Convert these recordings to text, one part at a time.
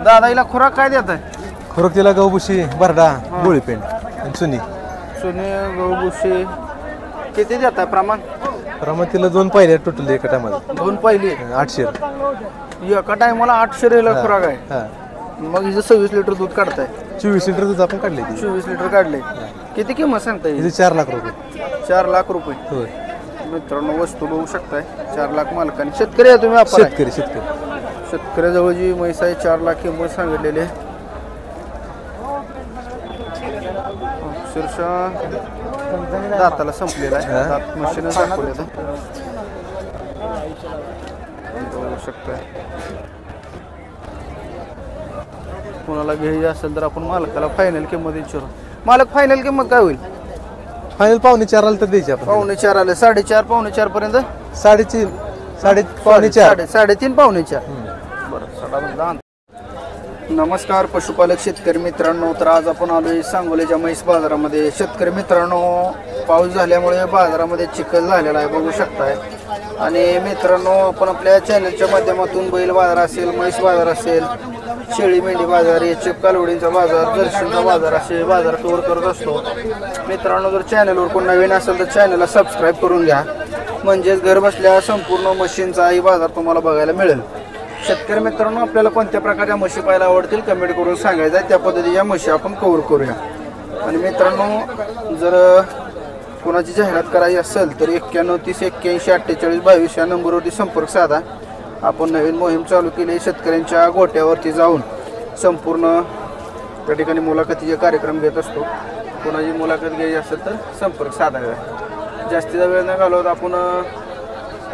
दादा हिला खुराक काय देत आहे? खुराक तिला गहूभुशी, बरडा, गोळीपेंड आणि चुनी. चुनी गहूभुशी किती देत आहे प्रमाण? प्रमाण तिला 2 पाहिजे टोटल एका टायमाला. 2 पहिली 800. एका टायमाला 800 रेला खुराक आहे. मग हिचं 26 लिटर दूध काढताय? 24 लिटर दूध आपण काढले. 24 लिटर काढले. किती किंमत सांगताय? हिची 4 लाख रुपये. 4 लाख रुपये. होय मित्रांनो वस्तू बघू शकताय. 4 लाख मालकाने. शेतकरी आहे तुम्ही? आपण शेतकरी. शेतकऱ्याजवळ जी म्हैस आहे 4 लाख किंमत सांगितलेली आहे. अक्षरशः दाताला संपलेला आहे. दात मशीन दाखवले बघू शकताय. कोणाला घ्यायची असेल तर आपण मालकाला फायनल किंमत विचारू. मालक फायनल किंमत काय होईल? फायनल 4.5 आलं तर द्यायची आपण. 4.5 आले. 4.5 4.5 पर्यंत. 3.5 3.5 4.5. बरं. नमस्कार पशुपालक शेतकरी मित्रांनो. तर आज आपण आलोय सांगोलीच्या म्हैस बाजारामध्ये. शेतकरी मित्रांनो पाऊस झाल्यामुळे बाजारामध्ये चिखल झालेला आहे बघू शकताय. आणि मित्रांनो आपण आपल्या चॅनलच्या माध्यमातून बैल बाजार असेल, म्हैस बाजार असेल, शेळी मेंढी बाजार, एचएफ कालवडींचा बाजार, जर्सींचा बाजार असे बाजार कव्हर करत असतो. मित्रांनो जर चॅनलवर कोण नवीन असेल तर चॅनलला सबस्क्राईब करून घ्या. म्हणजेच घर बसल्या संपूर्ण म्हशींचाही बाजार तुम्हाला बघायला मिळेल. शेतकरी मित्रांनो आपल्याला कोणत्या प्रकारच्या म्हशी पाहायला आवडतील कमेंट करून सांगायचं आहे. त्या पद्धतीच्या म्हशी आपण कव्हर करूया. आणि मित्रांनो जर कोणाची जाहिरात करायची असेल तर 91 30 81 48 22 या नंबरवरती संपर्क साधा. आपण नवीन मोहीम चालू केली. शेतकऱ्यांच्या गोट्यावरती जाऊन संपूर्ण त्या ठिकाणी मुलाखतीचे कार्यक्रम घेत असतो. कोणाची मुलाखत घ्यायची असेल तर संपर्क साधायचा. जास्तीचा वेळ न घालवत आपण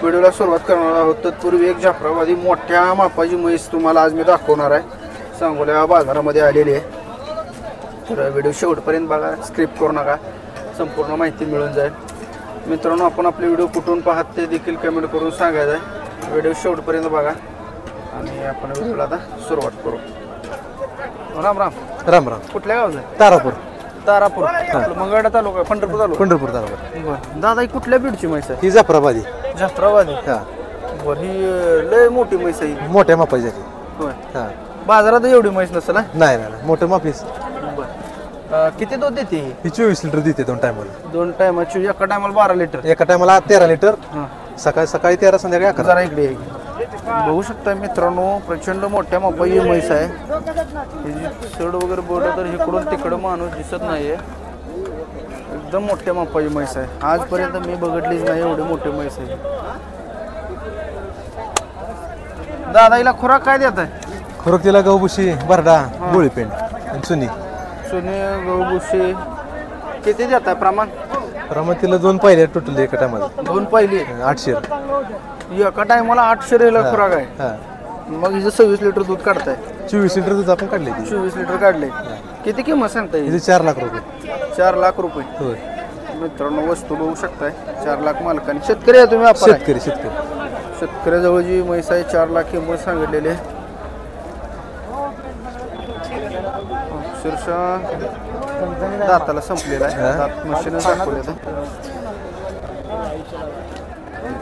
व्हिडिओला सुरुवात करणार आहोत. तत्पूर्वी एक जाफराबादी मोठ्या मापाची म्हैस तुम्हाला आज मी दाखवणार आहे. सांगोल्या बाजारामध्ये आलेली आहे. तर व्हिडिओ शेवटपर्यंत बघा, स्क्रिप्ट करू नका, संपूर्ण माहिती मिळून जाईल. मित्रांनो आपण आपले व्हिडिओ कुठून पाहत ते देखील कमेंट करून सांगायचं आहे. व्हिडिओ शेवटपर्यंत बघा आणि आपण व्हिडिओला आता सुरुवात करू. राम राम. राम राम. कुठल्या गावचं आहे? तारापूर. मंगळवेढा तालुका, पंढरपूर तालुका. बरं दादा ही कुठल्या बीडची म्हैस आहे? ही जाफराबादी. बरं ही लय मोठी म्हैस आहे. मोठ्या मापाची. होय. बाजारात एवढी म्हैस नसेल? नाही मोठं मापीस. किती दूध देते ही? 24 लिटर देते 2 टायमाला. 2 टायमाची. एका टायमाला 12 लिटर. एका टायमाला 13 लिटर. सकाळी 13 संध्याकाळी 11. जरा इकडे बघू शकता मित्रांनो प्रचंड मोठ्या मापाची म्हैस आहे. सड वगैरे बोललं तर इकडून तिकडं माणूस दिसत नाहीये. एकदम मोठ्या मापाची म्हैस आहे. आजपर्यंत मी बघितलीच नाही एवढी मोठी म्हैस आहे. दादा हिला खुराक काय देत आहे? खुराक तिला गहूभुशी, बरडा, गोळीपेंड आणि चुनी. चुनी गहूभुशी किती देत आहे प्रमाण? प्रमाण तिला 2 पाहिजे टोटल एका टायमाला. 2 पहिली 800. एका टायमाला 800 रेला खुराक आहे. मग हिचं 26 लिटर दूध काढताय? 24 लिटर दूध आपण काढले. 24 लिटर काढले. किती किंमत सांगताय? हिची 4 लाख रुपये. 4 लाख रुपये. होय मित्रांनो वस्तू बघू शकताय. 4 लाख मालकाने. शेतकरी आहे तुम्ही? आपण शेतकऱ्याजवळ जी म्हैस आहे 4 लाख किंमत सांगितलेली आहे. अक्षरशः दाताला संपलेला आहे. दात मशीन दाखवले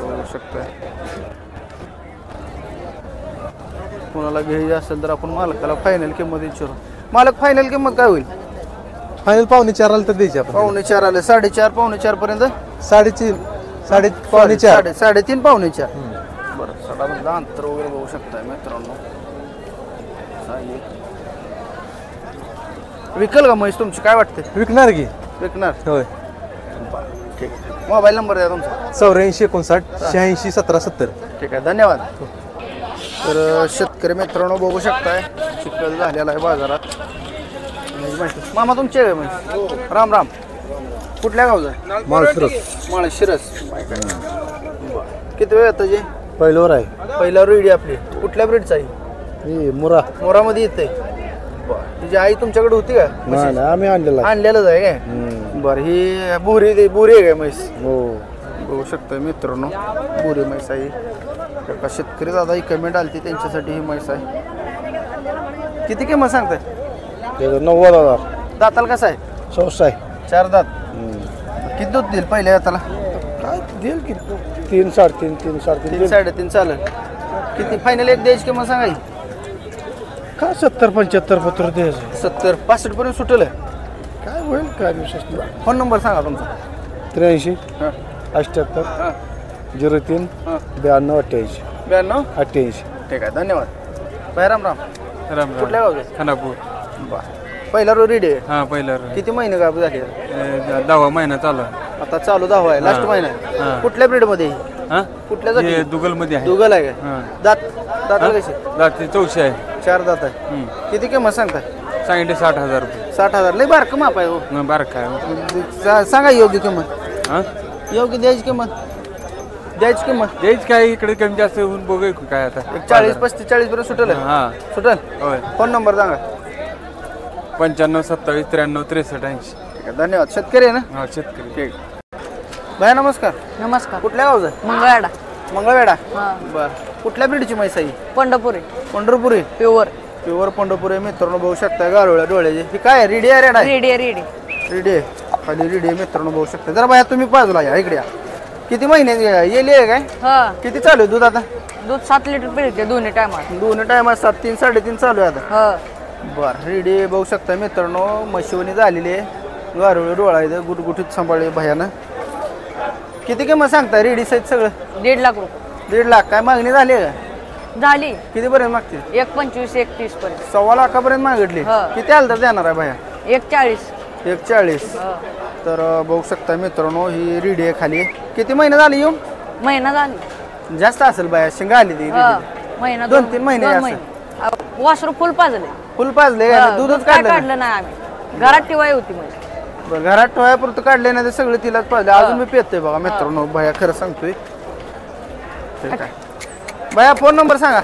बघू शकताय. कोणाला घ्यायची असेल तर आपण मालकाला फायनल किंमत विचारू. मालक फायनल किंमत काय होईल? फायनल 4.5 आलं तर द्यायची आपण. 4.5 आले. 4.5 4.5 पर्यंत. 3.5 3.5 4.5. बरं सडामधलं अंतर वगैरे बघू शकताय मित्रांनो. विकल का म्हैस तुमची? काय वाटते? विकणार की? विकणार. होय. ठीक आहे. मोबाईल नंबर द्या तुमचा. 84 59 86 17 70. ठीक आहे धन्यवाद. तर शेतकरी मित्रांनो बघू शकताय चिखल झालेला आहे बाजारात. मामा तुमचे आहे म्हैस? राम राम. कुठल्या गावचं आहे? माळशिरस. किती वेळ येतं जे? पहिल्यावर आहे. पहिल्यावर रेडी आपली. कुठल्या ब्रीडचा आहे? मोरामध्ये येते. तिची आई तुमच्याकडे होती का? आम्ही आणलेलंच आहे काय? बरं ही बुरी आहे काय म्हैस? बघू शकतोय मित्रांनो बुरी म्हैस आहे. एका शेतकरी दादा ही कमेंट आली त्यांच्यासाठी ही म्हैस आहे. किती किंमत सांगताय? 90,000. दाताला कसा आहे? 64. 4 दात. किती दूध देईल पहिल्या दाताला? काय देईल की 3 3.5 3 3.5 3 3.5 चालेल. किती फायनल एक द्यायची किंमत सांगाय? का 70-75 पत्र द्यायचं 70-65 पर्यंत सुटेल. काय होईल काय विशेष नाही. फोन नंबर सांगा तुमचा. 83 हां 78 हां 03 हां 92 88 92. 88. ठीक आहे, धन्यवाद. बाय राम राम. राम कुठल्या गावचे? खानापूर. बरं. पहिला रो रेडी आहे. हा पहिला किती महिने गाब झाले? 10वा महिना चालू आहे. आता चालू 10 आहे, लास्ट महिना आहे. हां. कुठल्या ब्रीड मध्ये? हा कुठल्या जाती? दुगल मध्ये आहे. दुगल आहे हां. का? दात दाताला कसे? दाती 400 आहे. 4 दात आहे. किती किंमत सांगताय? सांगितले 60,000 रुपये. 60,000. लय बारकं माप आहे हो. बारक आहे. सांगा योग्य किंमत. हा योग्य द्यायची किंमत. द्यायची किंमत द्यायच काय इकडे कमी जास्त होऊन बघू काय आता. 40-45-40 पर्यंत सुटेल. हा सुटेल. होय. फोन नंबर सांगा. 95 27 93 63 80. ठीक आहे, धन्यवाद. शेतकरी आहे ना? हा शेतकरी. ठीक. भैया नमस्कार. नमस्कार. कुठल्या गावचं? मंगळवाडा. मंगळवेढा. हा. बर. कुठल्या ब्रीडची म्हैस आहे? पंढरपुरी. पंढरपुरी. प्युअर. प्युअर पंढरपुरी. मित्रांनो बघू शकता गारोळ्या डोळ्याची. ही काय आहे? रिडी आहे रेड आहे? Ready ready. रिडी आहे. खाली रिडी आहे मित्रांनो बघू शकता. जरा बाया तुम्ही बाजूला या इकडे या. किती महिने येली आहे काय? हा. किती चालू आहे दूध आता? दूध 7 लिटर पिळते दोन्ही टायमात. दोन्ही टायमात 7 3 3.5 चालू आहे आता. हा. बर. रेडी बघू शकता मित्रांनो. मशिवणी झालेली आहे. गारोळी डोळा आहे. गुटगुटीत सांभाळले भयानं. किती किंमत सांगताय रेडी सहित सगळं? 1.5 लाख रुपये 1.5 लाख. काय मागणी झाली आहे का? झाली. किती पर्यंत मागते? 1.25 1.30 पर्यंत. 1.25 लाखापर्यंत मागितली. हा. किती आलं तर देणार आहे भया? 1.40. 1.40. हा. तर बघू शकता मित्रांनो ही रेडी आहे खाली. किती महिने झाले येऊन? महिना झाली. जास्त असेल बाया. शिंगा आली ती हा. रेडी. महिना 2-3 महिने असं. वासरू फुल पाजले. फुल पाजले का? दूधच काय काढलं नाही? काढलं नाही आम्ही. घरात ठेवाय होती म्हणजे. बरं, घरात ठेवायपुरतं काढले नाही ते सगळं तिलाच पाजले. अजून मी पेतोय बघा मित्रांनो. भया खरं सांगतोय. ठीक आहे. भया फोन नंबर सांगा.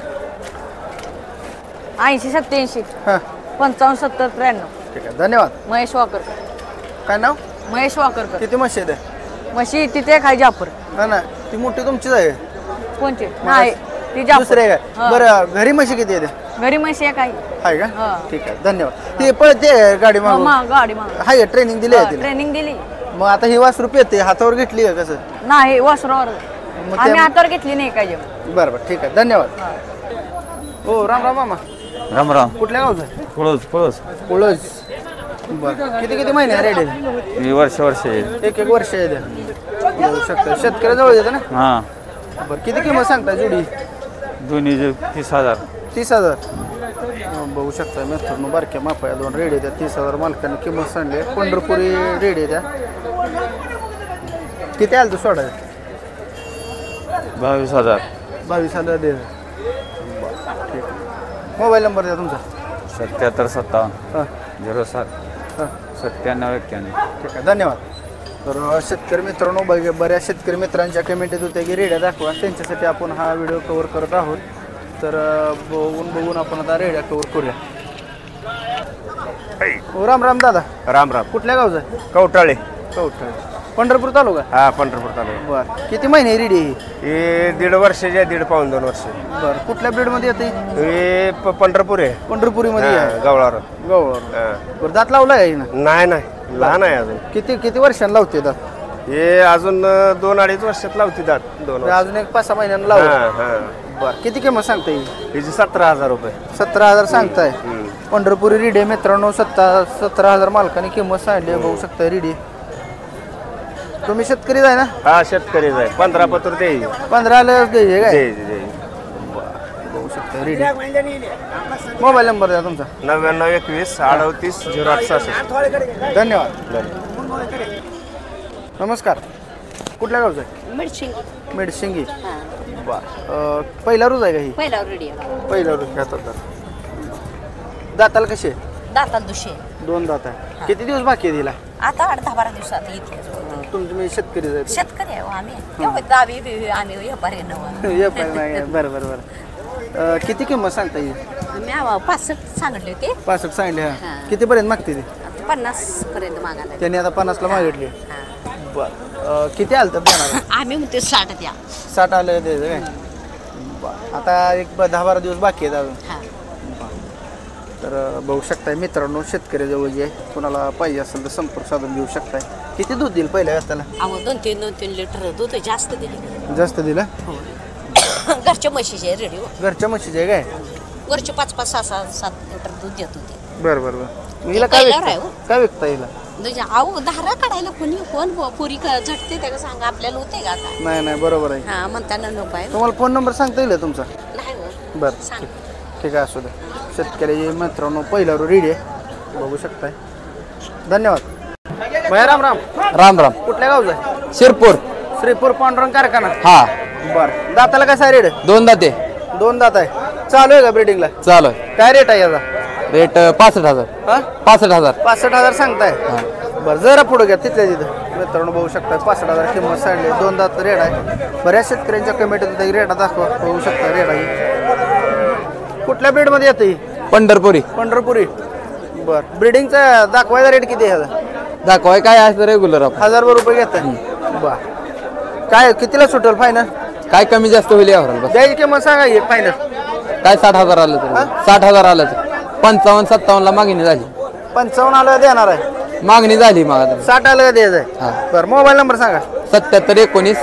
80 87 हां 55 70 93. ठीक आहे, धन्यवाद. महेश वाकर. काय नाव? महेश वाकरकर. किती म्हशी आहे? म्हशी तिथे काय जापर. ना ना ती मोठी तुमचीच आहे. कोणची नाही ती जापर. दुसरे काय? हा. बरं, घरी म्हशी किती आहे? घरी म्हशी आहे काय. आहे का? हा. ठीक आहे, धन्यवाद. ती पळते गाडी मागून. गाडी माग आहे ट्रेनिंग दिली आहे तिला. ट्रेनिंग दिली. मग आता ही वासरू पेते हातावर घेतली आहे कसं? नाही वासरावर मग आम्ही ते- हातावर घेतली नाही काय जेवण. बरं बरं, ठीक आहे, धन्यवाद. हो राम राम मामा. राम राम. कुठल्या गावचं? पळस कुळज. बरं, किती किती महिने रेडी? मी वर्ष एक वर्ष आहे द्या. बघू शकता शेतकऱ्याजवळ येतं ना. हा बरं, किती किंमत सांगता जोडी? दोन्ही 30,000. 30,000. बघू शकता मित्रांनो बारक्या मापाया 2 रेडी द्या. 30,000 मालकाने किंमत सांगली. पंढरपुरी रेडी द्या. किती आलं तू सोडा? 22,000. 22,000 दे. ठीक. मोबाईल नंबर द्या तुमचा. 77 57 हां 07 हां 97 91. ठीक आहे, धन्यवाद. तर शेतकरी मित्रांनो बऱ्याच शेतकरी मित्रांच्या कमेंट होत्या की रेड्या दाखवा. त्यांच्यासाठी आपण हा व्हिडिओ कव्हर करत आहोत. तर बघून आपण आता रेड्या कव्हर करूया. हो राम राम दादा. राम राम. कुठल्या गावचं आहे? कवटाळे. कवठाळ. पंढरपूर तालुका. हा पंढरपूर तालुका. बरं, किती महिने रेडी ही? हे 1.5 वर्षाचे आहे, 1.5 पाऊण 2 वर्ष. बरं, कुठल्या ब्रीडमध्ये येते? हे पंढरपूर आहे. पंढरपुरीमध्ये आहे. गवळावर. गवळ. हा. बरं, दात लावला आहे ना? नाही नाही लहान आहे अजून. किती वर्षांना लावते दात? हे अजून 2-2.5 वर्षात लावती दात. 2 वर्ष. अजून एक 5-6 महिन्यांना हा लावू. हा. बरं, किती किंमत सांगता येईल? हिची 17,000 रुपये. 17,000 सांगताय. पंढरपुरी रिडे मित्रांनो 17,000 मालकाने किंमत सांगली. बघू शकता रिडे. तुम्ही शेतकरी आहे ना? हा शेतकरीच आहे. 15 पत्र दे. 15 द्यायचे काय? दे. बघू शकता रिडे. मोबाईल नंबर द्या तुमचा. 99 21 38 08 66. धन्यवाद. नमस्कार. कुठल्या गावचं आहे? मिरशिंग मेडशिंगी. पहिला रोज आहे का ही? पहिला रेडिओ पहिला रोज घेतात. दाताला कसे? दातात दुशे 2 दात आहे. किती दिवस बाकी आहे तिला? आता 8-10-12 दिवसात येते. तुम्ही शेतकरी जायचं? शेतकरी आहे हो आम्ही. एवढं गावी बिवी आम्ही व्यापारी नव. ये पण नाही. बरं बरं बरं. किती किंमत सांगता येईल? मी 65 सांगितले होते. 65 सांगले. हा हां. कितीपर्यंत मागते ती? आता 50 पर्यंत मागायला. त्यांनी आता 50ला मागितली. हां. बरं, किती आलं तर देणार? आम्ही म्हणते 60 द्या. 60 आलं द्यायचं काय? बरं, आता एक 10-12 दिवस बाकी आहेत अजून. हां. तर बघू शकताय मित्रांनो शेतकऱ्याजवळ जे कुणाला पाहिजे असेल तर संपर्क साधून घेऊ शकताय. किती दूध देईल पहिल्या व्यवस्थेला? अहो 2-3 लिटर दूध जास्त दिले. जास्त दिलं? घरच्या म्हशीचे रेडिओ. घरच्या म्हशीचे आहे काय? वरचे 5-5, 6-6, 7 लिटर दूध देत होते. बरं बरं बरं हिला काय पहिल्यावर आहे विकता हो. काय विकता हिला म्हणजे अहो धारा काढायला कोण पुरी झटते त्याला सांगा आपल्याला होते का आता. नाही नाही बरोबर आहे हा म्हणताना नको आहे. तुम्हाला फोन नंबर सांगता येईल तुमचा नाही हो. बरं सांग. ठीक आहे असू द्या शेतकरी मित्रांनो पहिल्यावर रेडी आहे बघू शकताय धन्यवाद भैया राम राम राम राम कुठल्या गावचा आहे शिरपूर श्रीपूर पांडुरंग कारखाना हा बरं दाताला कसा आहे रेट 2 दाते 2 दात आहे चालू आहे का ब्रिडिंगला चालू आहे काय रेट आहे याचा रेट 65,000 हा 65,000 65,000 सांगताय बरं जरा पुढे घ्या तिथल्या तिथं मित्रांनो बघू शकता 65,000 किंमत सांगली 2 दात रेट आहे बऱ्याच शेतकऱ्यांच्या कमेंट रेटा दाखवा बघू शकता रेट आहे कुठल्या ब्रीडमध्ये येतं ही पंढरपुरी पंढरपुरी बरं ब्रिडिंगचा दाखवायचा रेट किती आहे ह्याचा दाखवाय काय आहे रेग्युलर आपण 1,000 रुपये घेताय बर काय कितीला सुटेल फायनल काय कमी जास्त होईल यावर बस द्यायची किंमत सांगा हे फायनल काय 60,000 आलं तर 60,000 आलं तर 55-57 ला मागणी झाली 55 आलं देणार आहे मागणी झाली मग आता 60 आलं द्यायचं आहे हा. बरं मोबाईल नंबर सांगा 77 19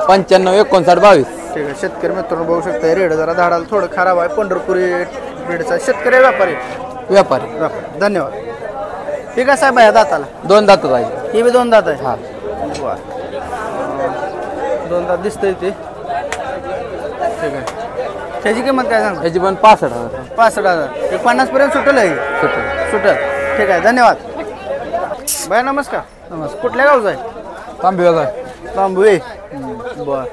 95 59 22. ठीक आहे शेतकरी मित्रांनो बघू शकता रेड जरा झाडाला थोडं खराब आहे पंढरपुरी रेडचा शेतकरी व्यापारी व्यापारी. धन्यवाद ठीक आहे साहेब या दाताला 2 दात पाहिजे. ही बी 2 दात आहे हा 2 दात दिसतंय ते ठीक आहे त्याची किंमत काय सांगा याची पण 65,000. 65,000 एक 50 पर्यंत सुटेल आहे सुटेल ठीक आहे धन्यवाद बाय नमस्कार कुठल्या गावचा आहे तांबेवाचा तांबू आहे बर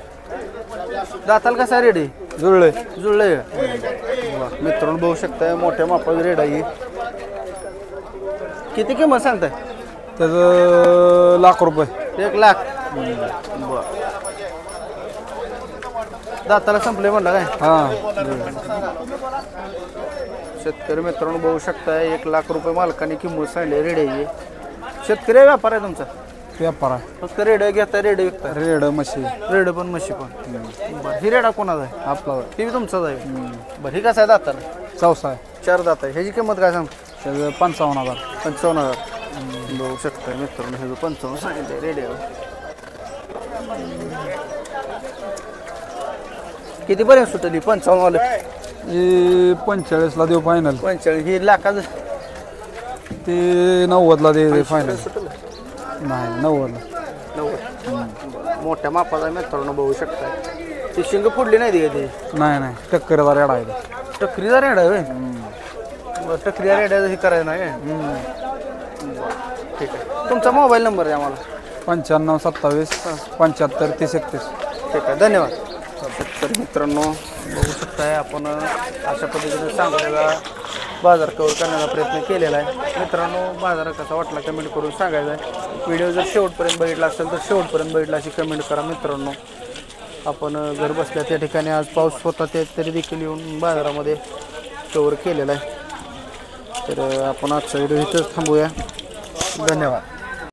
दाताला कसा रेड आहे जुळले जुळलंय बर मित्रांनो बघू शकताय मोठ्या मापाची रेड आहे किती किंमत सांगताय त्याचं ₹1,00,000. 1 लाख बर दाताला संपले म्हणला काय शेतकरी मित्रांनो बघू शकताय 1 लाख रुपये मालकाने किंमत सांगली रेड्याची शेतकरी व्यापार आहे तुमचा व्यापार आहे. फक्त रेड घेता रेड विकता रेड म्हशी रेड पण म्हशी पण बरं ही रेडा कोणाचा आहे आपला ती बी तुमचाच आहे बरं ही कसं आहे दाताला चौसा आहे 4 दात आहे ह्याची किंमत काय सांग त्याचं 55,000. 55,000 बघू शकता मित्रांनो ह्याचं 55 सांगितलं रेडिओ किती पर्यंत सुटली 55 वाले 45 ला देऊ फायनल. 45 ही लाखाचं ते 90 ला दे फायनल. सुटलं नाही 90 ला. मोठ्या मापाचा मित्रांनो बघू शकता ती शिंग फुडली नाही ती कधी नाही टक्करचा रेडा आहे. टकरीचा रेड आहे टकरीचा रेड हे करायचं नाही काय? ठीक आहे तुमचा मोबाईल नंबर आहे आम्हाला 95 27 75 30 31. ठीक आहे धन्यवाद तर मित्रांनो बघू शकताय आपण अशा पद्धतीने सांगोल्याला बाजार कव्हर करण्याचा प्रयत्न केलेला आहे मित्रांनो बाजार कसा वाटला कमेंट करून सांगायचा आहे व्हिडिओ जर शेवटपर्यंत बघितला असेल तर शेवटपर्यंत बघितला अशी कमेंट करा मित्रांनो आपण घर बसल्या त्या ठिकाणी आज पाऊस होता ते तरी देखील येऊन बाजारामध्ये कव्हर केलेला आहे तर आपण आजचा व्हिडिओ इथंच थांबूया धन्यवाद.